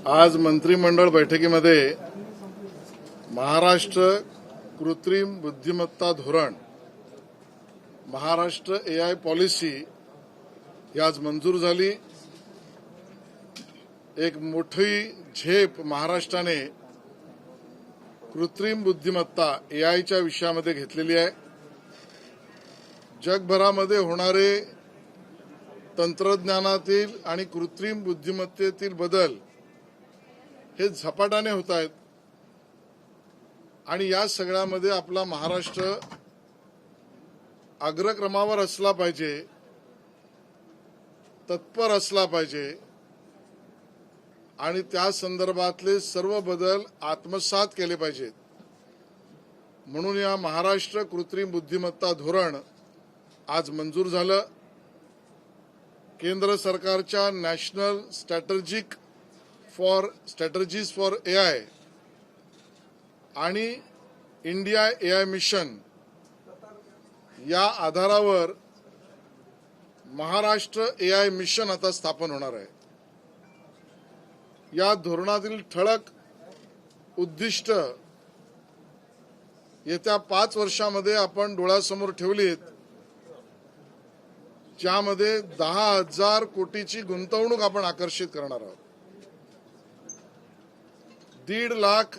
आज मंत्रिमंडळ बैठकीमध्ये महाराष्ट्र कृत्रिम बुद्धिमत्ता धोरण, महाराष्ट्र एआय पॉलिसी ही आज मंजूर झाली। एक मोठी झेप महाराष्ट्राने कृत्रिम बुद्धिमत्ता एआयच्या विषयामध्ये घेतलेली आहे। जगभरामध्ये होणारे तंत्रज्ञानातील आणि कृत्रिम बुद्धिमत्तेतील बदल हे झपाट्याने होत आहेत आणि या सगळ्यामध्ये आपला महाराष्ट्र अग्रक्रमावर असला पाहिजे, तत्पर असला पाहिजे आणि त्या संदर्भातले सर्व बदल आत्मसात केले पाहिजेत। म्हणून या महाराष्ट्र कृत्रिम बुद्धिमत्ता धोरण आज मंजूर झालं। केंद्र सरकारच्या नॅशनल स्ट्रॅटर्जीज फॉर एआय आणि इंडिया एआय मिशन या आधारावर महाराष्ट्र एआय मिशन आता स्थापन होणार आहे। या धोरणातील ठळक उद्दिष्ट येत्या 5 वर्षांमध्ये आपण डोळ्यासमोर ठेवलीत, ज्यामध्ये 10,000 कोटीची गुंतवणूक आपण आकर्षित करणार आहोत। 1.5 लाख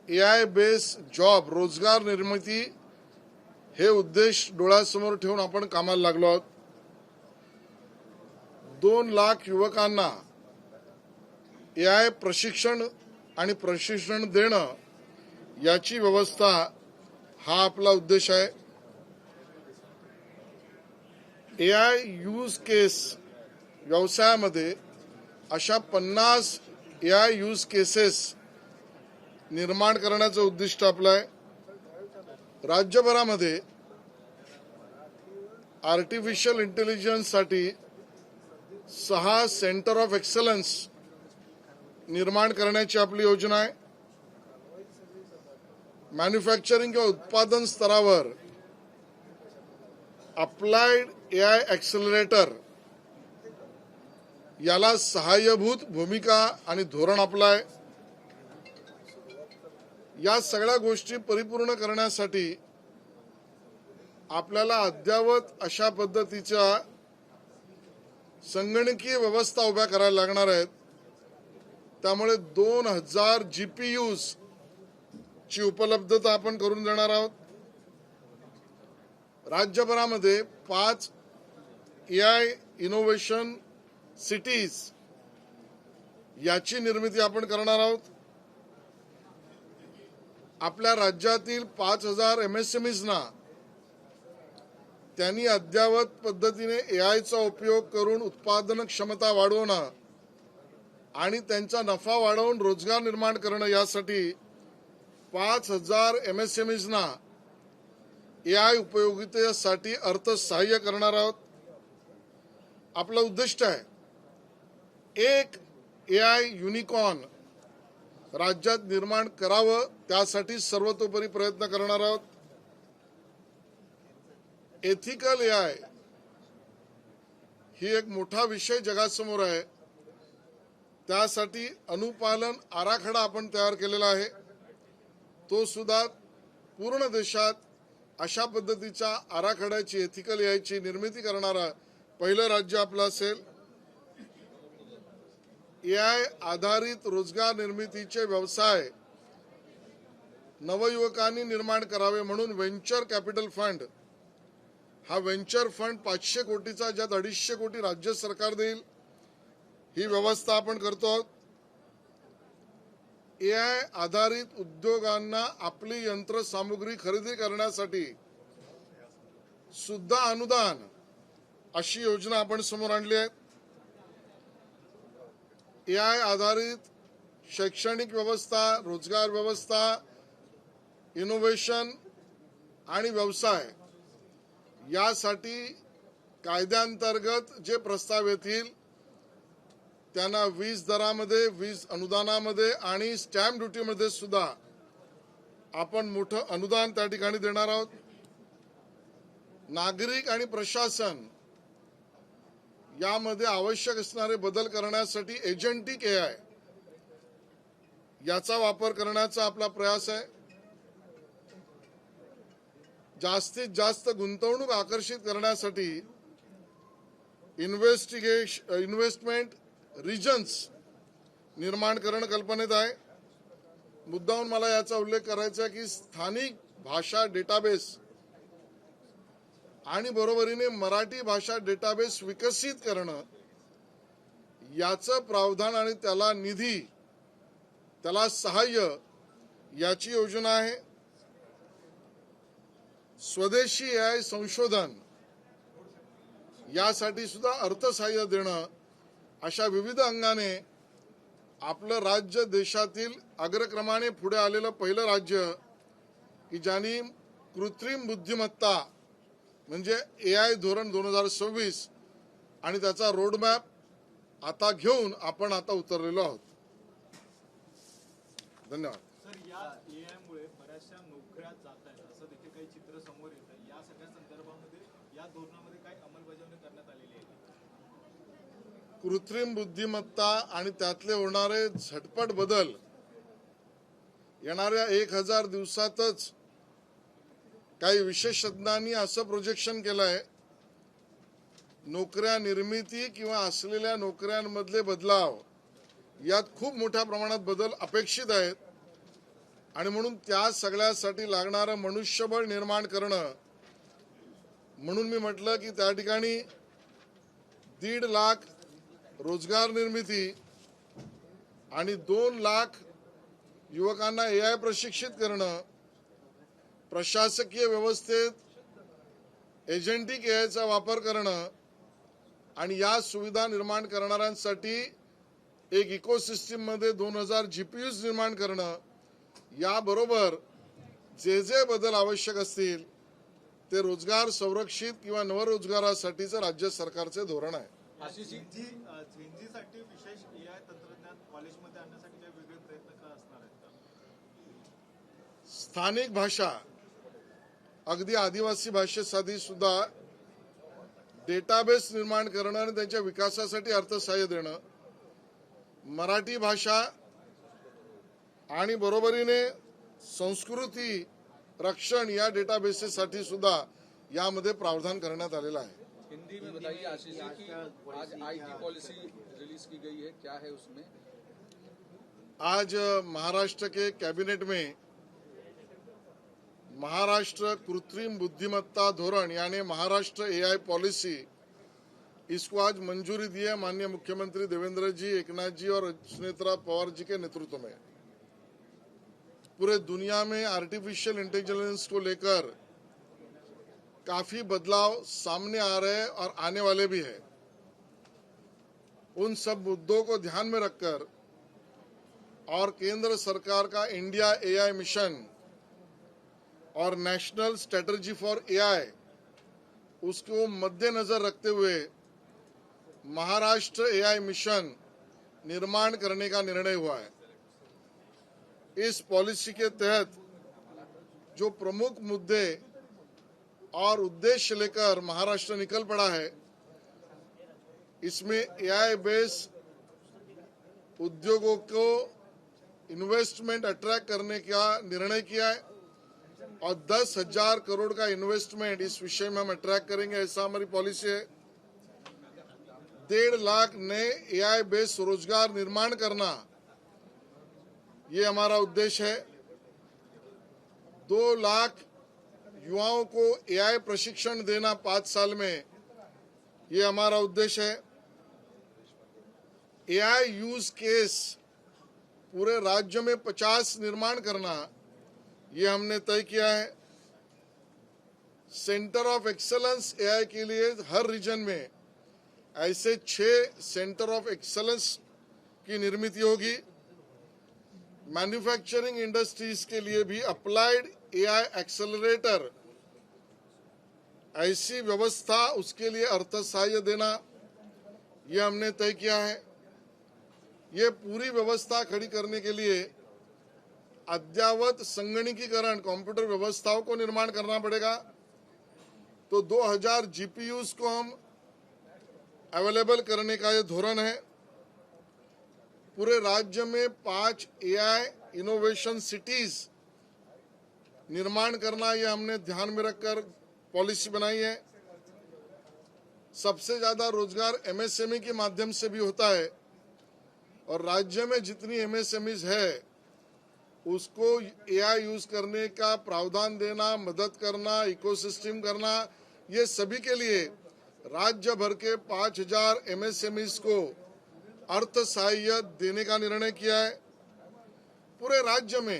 एआय बेस्ड जॉब, रोजगार निर्मिती हे उद्देश डोळ्यासमोर ठेवून आपण कामाला लागलो आहोत। 2 लाख युवकांना एआय प्रशिक्षण देणं याची व्यवस्था हा आपला उद्देश आहे। एआय यूज केस व्यवसायामध्ये अशा 50 एआय यूज केसेस निर्माण करण्याचं उद्दिष्ट आपलं आहे। राज्यभरामध्ये आर्टिफिशियल इंटेलिजन्ससाठी 6 सेंटर ऑफ एक्सलन्स निर्माण करण्याची आपली योजना आहे। मॅन्युफॅक्चरिंग किंवा उत्पादन स्तरावर अप्लाइड एआय ॲक्सेलरेटर याला सहाय्यभूत भूमिका आणि धोरण आपलं आहे। या सगळ्या गोष्टी परिपूर्ण करण्यासाठी आपल्याला अद्ययावत अशा पद्धतीच्या संगणकीय व्यवस्था उभ्या करायला लागणार आहेत। त्यामुळे 2000 जीपीयूज ची उपलब्धता आपण करून देणार आहोत। राज्यभरामध्ये 5 एआय इनोव्हेशन सिटीज याची निर्मिती आपण करणार आहोत। आपल्या राज्यातील 5000 एमएसएमईजना त्यांनी अद्ययावत पद्धतीने एआयचा उपयोग करून उत्पादन क्षमता वाढवणं आणि त्यांचा नफा वाढवून रोजगार निर्माण करणं यासाठी 5000 एमएसएमईजना एआय उपयोगितेसाठी अर्थसहाय्य करणार आहोत। आपलं उद्दिष्ट आहे एक एआय युनिकॉर्न राज्यात निर्माण करावं, त्यासाठी सर्वतोपरी प्रयत्न करणार आहोत। एथिकल एआय ही एक मोठा विषय जगासमोर आहे। त्यासाठी अनुपालन आराखडा आपण तयार केलेला आहे। तो सुद्धा पूर्ण देशात अशा पद्धतीच्या आराखड्याची एथिकल एआयची निर्मिती करणारा पहिलं राज्य आपलं असेल। एआय आधारित रोजगार निर्मितीचे व्यवसाय नवयुवकांनी निर्माण करावे म्हणून व्हेंचर कॅपिटल फंड, हा व्हेंचर फंड 500 कोटीचा, ज्यात 250 कोटी राज्य सरकार देईल, ही व्यवस्था आपण करतो आहोत। एआय आधारित उद्योगांना आपली यंत्रसामुग्री खरेदी करण्यासाठी सुद्धा अनुदान अशी योजना आपण समोर आणली आहे। एआय आधारित शैक्षणिक व्यवस्था, रोजगार व्यवस्था, इनोव्हेशन आणि व्यवसाय यासाठी कायद्यांतर्गत जे प्रस्ताव येतील त्यांना वीज दरामध्ये, वीज अनुदानामध्ये आणि स्टॅम्प ड्युटीमध्ये सुद्धा आपण मोठं अनुदान त्या ठिकाणी देणार आहोत। नागरिक आणि प्रशासन यामध्ये आवश्यक असणारे बदल करण्यासाठी एजंटिक AI याचा वापर करण्याचा आपला प्रयास आहे. जास्तीत जास्त गुंतवणूक आकर्षित करण्यासाठी इन्व्हेस्टमेंट रिजन्स निर्माण करणं कल्पनेत आहे. मुद्दाहून मला याचा उल्लेख करायचा आहे की स्थानिक भाषा डेटाबेस आणि बरोबरीने मराठी भाषा डेटाबेस विकसित करणं याचं प्रावधान आणि त्याला निधी, त्याला सहाय्य याची योजना आहे. स्वदेशी AI संशोधन यासाठी सुद्धा अर्थसहाय्य देणं, अशा विविध अंगाने आपलं राज्य देशातील अग्रक्रमाने पुढे आलेलं पहिलं राज्य की ज्यांनी कृत्रिम बुद्धिमत्ता म्हणजे AI धोरण 2026 आणि त्याचा रोडमॅप आता घेऊन आपण आता उतरलेलो आहोत. धन्यवाद. सर, या AI मुळे बऱ्याचशा नोकऱ्या जात आहेत असं देखील काही चित्र समोर येत आहे. या सगळ्या संदर्भामध्ये या धोरणामध्ये काय अंमलबजावणी करण्यात आलेली आहे? कृत्रिम बुद्धिमत्ता आणि त्यातले होणारे झटपट बदल येणाऱ्या 1000 दिवसातच काही विशेषज्ञांनी असं प्रोजेक्शन केलंय, नोकऱ्या निर्मिती किंवा असलेल्या नोकऱ्यांमधले बदलाव यात खूप मोठ्या प्रमाणात बदल अपेक्षित आहेत. आणि म्हणून त्या सगळ्यासाठी लागणारं मनुष्यबळ निर्माण करणं, म्हणून मी म्हटलं की त्या ठिकाणी 1.5 लाख रोजगार निर्मिती आणि 2 लाख युवकांना AI प्रशिक्षित करणं, प्रशासकीय व्यवस्थेत एजंटिक AIचा वापर करणं आणि या सुविधा निर्माण करणाऱ्यांसाठी एक इकोसिस्टीम मध्ये 2000 GPUs निर्माण करणं, याबरोबर जे जे बदल आवश्यक असतील ते रोजगार संरक्षित किंवा नवरोजगारासाठीचं राज्य सरकारचे धोरण आहे. झेंझीसाठी विशेष AI तंत्रज्ञान कॉलेजमध्ये आणण्यासाठी काही वेगळे प्रयत्न का असणार आहेत का? स्थानिक भाषा, अगदी आदिवासी भाषेसाठी सुद्धा डेटाबेस निर्माण करणं आणि त्यांच्या विकासासाठी अर्थसहाय्य देणं, मराठी भाषा आणि बरोबरीने संस्कृती रक्षण या डेटाबेसेससाठी सुद्धा यामध्ये प्रावधान करण्यात आलेलं आहे. हिंदी में बताइए आशीष जी की आज IT पॉलिसी रिलीज की गई है, क्या है उसमें? आज महाराष्ट्र के कैबिनेट में महाराष्ट्र कृत्रिम बुद्धिमत्ता धोरण यानी महाराष्ट्र AI पॉलिसी, इसको आज मंजूरी दी है माननीय मुख्यमंत्री देवेंद्र जी, एकनाथ जी और सुनेत्रा पवार जी के नेतृत्व में. पूरे दुनिया में आर्टिफिशियल इंटेलिजेंस को लेकर काफी बदलाव सामने आ रहे हैं और आने वाले भी हैं. उन सब मुद्दों को ध्यान में रखकर और केंद्र सरकार का इंडिया AI मिशन और नेशनल स्ट्रेटजी फॉर AI उसको मद्देनजर रखते हुए महाराष्ट्र AI मिशन निर्माण करने का निर्णय हुआ है. इस पॉलिसी के तहत जो प्रमुख मुद्दे और उद्देश्य लेकर महाराष्ट्र निकल पड़ा है, इसमें AI बेस्ड उद्योगों को इन्वेस्टमेंट अट्रैक्ट करने का निर्णय किया है और 10,000 करोड़ का इन्वेस्टमेंट इस विषय में हम अट्रैक्ट करेंगे, ऐसा हमारी पॉलिसी है. 1.5 लाख नए AI बेस्ड रोजगार निर्माण करना ये हमारा उद्देश्य है. 2 लाख युवाओं को AI प्रशिक्षण देना 5 साल में, ये हमारा उद्देश्य है. AI यूज केस पूरे राज्य में 50 निर्माण करना, ये हमने तय किया है. सेंटर ऑफ एक्सलेंस AI के लिए हर रीजन में ऐसे 6 सेंटर ऑफ एक्सलेंस की निर्मित होगी. मैन्युफैक्चरिंग इंडस्ट्रीज के लिए भी अप्लाइड AI एक्सेलरेटर, ऐसी व्यवस्था, उसके लिए अर्थसहाय्य देना, ये हमने तय किया है. ये पूरी व्यवस्था खड़ी करने के लिए अद्ययावत संगणकीकरण कंप्यूटर व्यवस्थाओं को निर्माण करना पड़ेगा. तो 2000 GPUs को हम अवेलेबल करने का ये धोरण है। पूरे राज्य में 5 AI इनोवेशन सिटीज निर्माण करना, ये हमने ध्यान में रखकर पॉलिसी बनाई है। सबसे ज्यादा रोजगार MSME के माध्यम से भी होता है और राज्य में जितनी MSMEs है उसको AI यूज करने का प्रावधान देना, मदद करना, इकोसिस्टम करना, ये सभी के लिए राज्य भर के 5000 MSMEs को अर्थ सहाय्य देने का निर्णय किया है। पूरे राज्य में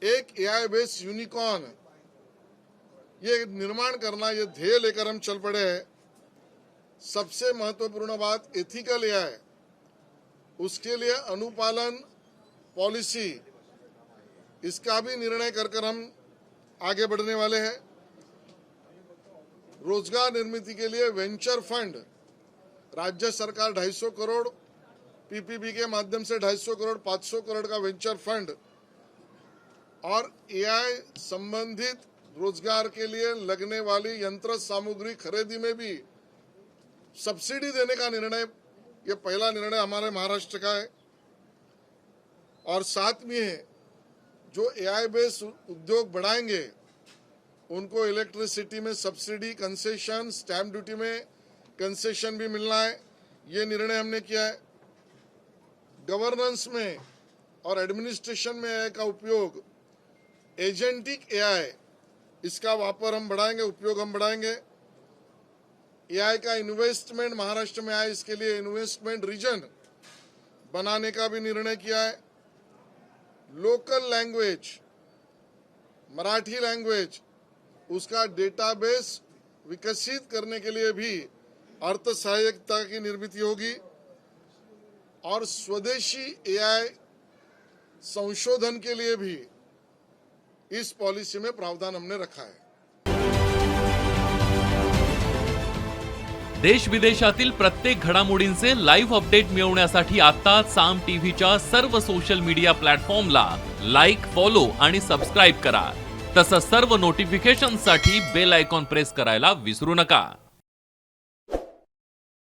एक AI बेस्ड यूनिकॉर्न ये निर्माण करना, ये ध्येय लेकर हम चल पड़े हैं। सबसे महत्वपूर्ण बात एथिकल AI, उसके लिए अनुपालन पॉलिसी, इसका भी निर्णय कर हम आगे बढ़ने वाले हैं। रोजगार निर्मित के लिए वेंचर फंड, राज्य सरकार 250 करोड़, PPP के माध्यम से 250 करोड़, 500 करोड़ का वेंचर फंड और AI संबंधित रोजगार के लिए लगने वाली यंत्र सामग्री खरीदी में भी सब्सिडी देने का निर्णय, ये पहला निर्णय हमारे महाराष्ट्र का है। और साथ में जो AI बेस्ड उद्योग बढ़ाएंगे उनको इलेक्ट्रिसिटी में सब्सिडी, कंसेशन, स्टैम्प ड्यूटी में कंसेशन भी मिलना है, ये निर्णय हमने किया है। गवर्नेंस में और एडमिनिस्ट्रेशन में AI का उपयोग, एजेंटिक AI, इसका वापर हम बढ़ाएंगे, उपयोग हम बढ़ाएंगे। AI का इन्वेस्टमेंट महाराष्ट्र में आए, इसके लिए इन्वेस्टमेंट रीजन बनाने का भी निर्णय किया है। लोकल लैंग्वेज, मराठी लैंग्वेज, उसका डेटाबेस विकसित करने के लिए भी अर्थ सहायकता की निर्मित होगी और स्वदेशी AI संशोधन के लिए भी इस पॉलिसी में प्रावधान हमने रखा है। देश विदेशातील प्रत्येक घडामोडींचे लाईव्ह अपडेट मिळवण्यासाठी आता साम टीव्हीच्या सर्व सोशल मीडिया प्लॅटफॉर्मला लाईक, फॉलो आणि सबस्क्राईब करा। तसंच सर्व नोटिफिकेशनसाठी बेल आयकॉन प्रेस करायला विसरू नका।